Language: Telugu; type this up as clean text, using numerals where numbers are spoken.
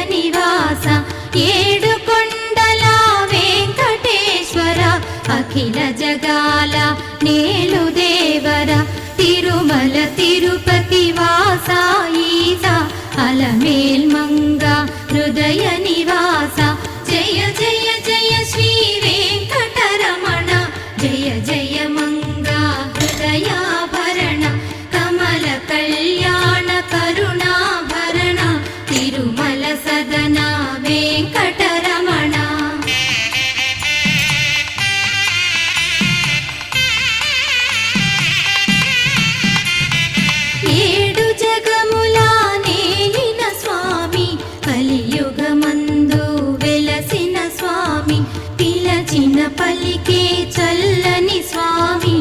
నివాస ఏడుకొండల వెంకటేశ్వర అఖిల జగాల నేలు దేవర తిరుమల తిరుపతి వాస ఈస అలమేల్ మంగ హృదయ నివాస జయ జయ జయ శ్రీ వెంకటరమణ జయ జయ మంగ హృదయాభరణ కమల కళ్యాణ కరుణాభరణ తిరుమల సదన వెంకటరమణ. ఏడు జగముల నేలిన స్వామి కలియుగమందు వెలసిన స్వామి పిలచిన పలికే చల్లని స్వామి